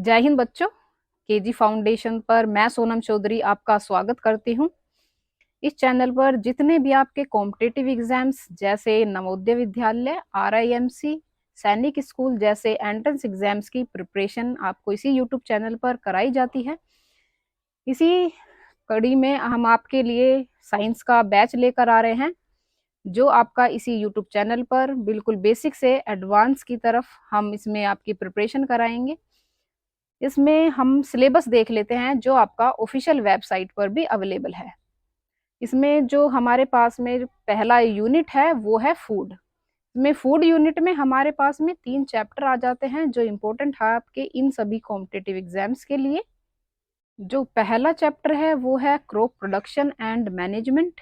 जय हिंद बच्चों। KG foundation पर मैं सोनम चौधरी आपका स्वागत करती हूँ। इस चैनल पर जितने भी आपके कॉम्पिटिटिव एग्जाम्स जैसे नवोदय विद्यालय, आरआईएमसी, सैनिक स्कूल जैसे एंट्रेंस एग्जाम्स की प्रिपरेशन आपको इसी यूट्यूब चैनल पर कराई जाती है। इसी कड़ी में हम आपके लिए साइंस का बैच लेकर आ रहे हैं, जो आपका इसी यूट्यूब चैनल पर बिल्कुल बेसिक से एडवांस की तरफ हम इसमें आपकी प्रिपरेशन कराएंगे। इसमें हम सिलेबस देख लेते हैं जो आपका ऑफिशियल वेबसाइट पर भी अवेलेबल है। इसमें जो हमारे पास में पहला यूनिट है वो है फूड। इसमें फूड यूनिट में हमारे पास में 3 चैप्टर आ जाते हैं जो इम्पोर्टेंट है आपके इन सभी कॉम्पिटिटिव एग्जाम्स के लिए। जो पहला चैप्टर है वो है क्रॉप प्रोडक्शन एंड मैनेजमेंट।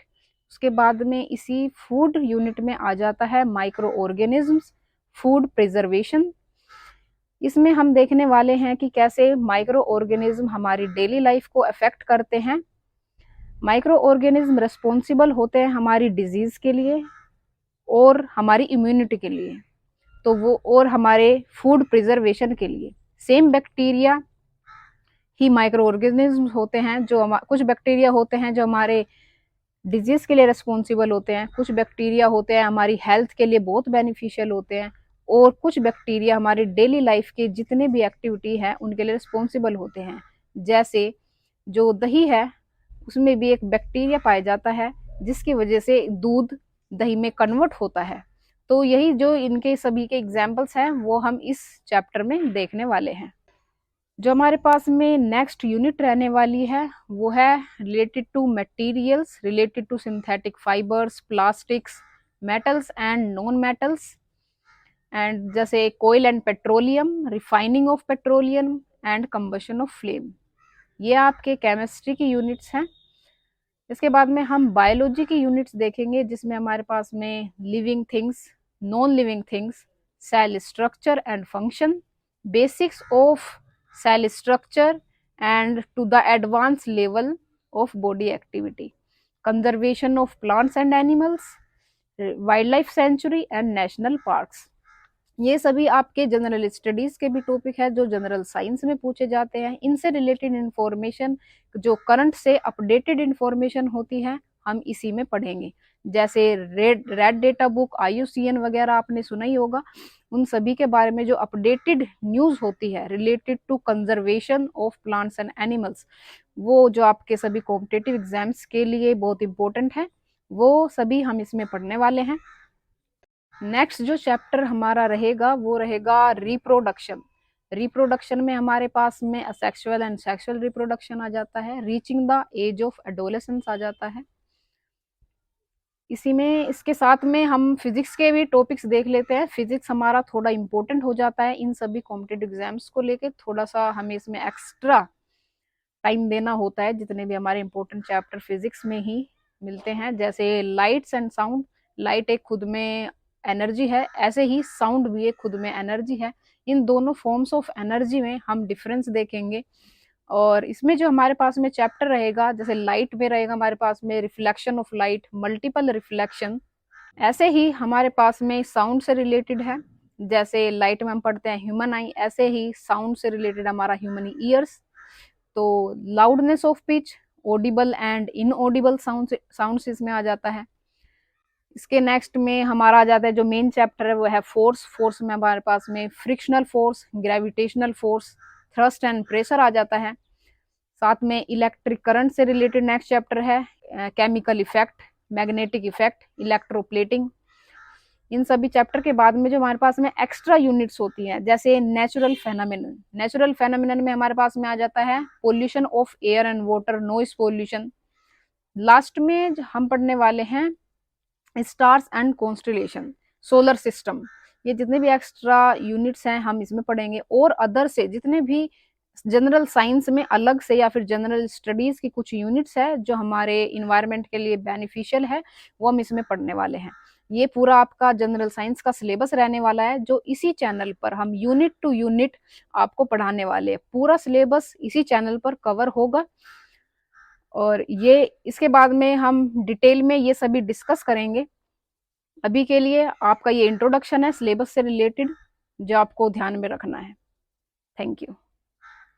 उसके बाद में इसी फूड यूनिट में आ जाता है माइक्रो ऑर्गेनिजम्स, फूड प्रिजर्वेशन। इसमें हम देखने वाले हैं कि कैसे माइक्रो ऑर्गेनिज्म हमारी डेली लाइफ को अफेक्ट करते हैं। माइक्रो ऑर्गेनिज्म रिस्पॉन्सिबल होते हैं हमारी डिजीज के लिए और हमारी इम्यूनिटी के लिए, तो वो और हमारे फूड प्रिजर्वेशन के लिए। सेम बैक्टीरिया ही माइक्रो ऑर्गेनिज्म होते हैं, जो कुछ बैक्टीरिया होते हैं जो हमारे डिजीज के लिए रिस्पॉन्सिबल होते हैं, कुछ बैक्टीरिया होते हैं हमारी हेल्थ के लिए बहुत बेनिफिशियल होते हैं, और कुछ बैक्टीरिया हमारी डेली लाइफ के जितने भी एक्टिविटी है उनके लिए रिस्पॉन्सिबल होते हैं। जैसे जो दही है उसमें भी एक बैक्टीरिया पाया जाता है जिसकी वजह से दूध दही में कन्वर्ट होता है। तो यही जो इनके सभी के एग्जाम्पल्स हैं वो हम इस चैप्टर में देखने वाले हैं। जो हमारे पास में नेक्स्ट यूनिट रहने वाली है वो है related to materials, related to synthetic fibres, plastics, metals and non metals, and जैसे coal and petroleum, refining of petroleum and combustion of flame. ये आपके केमिस्ट्री की यूनिट्स हैं। इसके बाद में हम बायोलॉजी की यूनिट्स देखेंगे जिसमें हमारे पास में living things, non living things, cell structure and function, basics of cell structure and to the advance level of body activity, conservation of plants and animals, wild life sanctuary and national parks. ये सभी आपके general studies के भी topic है जो general science में पूछे जाते हैं। इनसे रिलेटेड इंफॉर्मेशन जो करंट से अपडेटेड इंफॉर्मेशन होती है हम इसी में पढ़ेंगे। जैसे रेड डेटा बुक, IUCN वगैरह आपने सुना ही होगा। उन सभी के बारे में जो अपडेटेड न्यूज होती है related to conservation of plants and animals, वो जो आपके सभी कॉम्पिटिटिव एग्जाम्स के लिए बहुत इंपॉर्टेंट है, वो सभी हम इसमें पढ़ने वाले हैं। नेक्स्ट जो चैप्टर हमारा रहेगा वो रहेगा रिप्रोडक्शन। रिप्रोडक्शन में हमारे पास में असेक्सुअल एंड सेक्सुअल रिप्रोडक्शन आ जाता है, reaching the age of adolescence आ जाता है। इसी में इसके साथ में हम फिजिक्स के भी टॉपिक्स देख लेते हैं। फिजिक्स हमारा थोड़ा इंपॉर्टेंट हो जाता है इन सभी कॉम्पिटिटिव एग्जाम्स को लेकर, थोड़ा सा हमें इसमें एक्स्ट्रा टाइम देना होता है। जितने भी हमारे इंपॉर्टेंट चैप्टर फिजिक्स में ही मिलते हैं, जैसे लाइट्स एंड साउंड। लाइट एक खुद में एनर्जी है, ऐसे ही साउंड भी एक खुद में एनर्जी है। इन दोनों फॉर्म्स ऑफ एनर्जी में हम डिफरेंस देखेंगे। और इसमें जो हमारे पास में चैप्टर रहेगा, जैसे लाइट में रहेगा हमारे पास में reflection of light, multiple reflection. ऐसे ही हमारे पास में साउंड से रिलेटेड है, जैसे लाइट में हम पढ़ते हैं ह्यूमन आई, ऐसे ही साउंड से रिलेटेड हमारा ह्यूमन ईयर्स। तो loudness of pitch, Audible and inaudible sounds इसमें आ जाता है। इसके नेक्स्ट में हमारा आ जाता है जो मेन चैप्टर है वो है फोर्स। फोर्स में हमारे पास में frictional force, gravitational force, thrust and pressure आ जाता है। साथ में इलेक्ट्रिक करंट से रिलेटेड नेक्स्ट चैप्टर है chemical effect, magnetic effect, electroplating. इन सभी चैप्टर के बाद में जो हमारे पास में एक्स्ट्रा यूनिट्स होती हैं, जैसे नेचुरल फेनोमेनन। नेचुरल फेनोमेनन में हमारे पास में आ जाता है pollution of air and water, noise pollution. Last में हम पढ़ने वाले हैं stars and constellation, solar system. ये जितने भी एक्स्ट्रा यूनिट्स हैं हम इसमें पढ़ेंगे, और अदर से जितने भी जनरल साइंस में अलग से या फिर जनरल स्टडीज की कुछ यूनिट्स है जो हमारे इन्वायरमेंट के लिए बेनिफिशियल है वो हम इसमें पढ़ने वाले हैं। ये पूरा आपका जनरल साइंस का सिलेबस रहने वाला है जो इसी चैनल पर हम यूनिट टू यूनिट आपको पढ़ाने वाले हैं। पूरा सिलेबस इसी चैनल पर कवर होगा, और ये इसके बाद में हम डिटेल में ये सभी डिस्कस करेंगे। अभी के लिए आपका ये इंट्रोडक्शन है सिलेबस से रिलेटेड जो आपको ध्यान में रखना है। Thank you.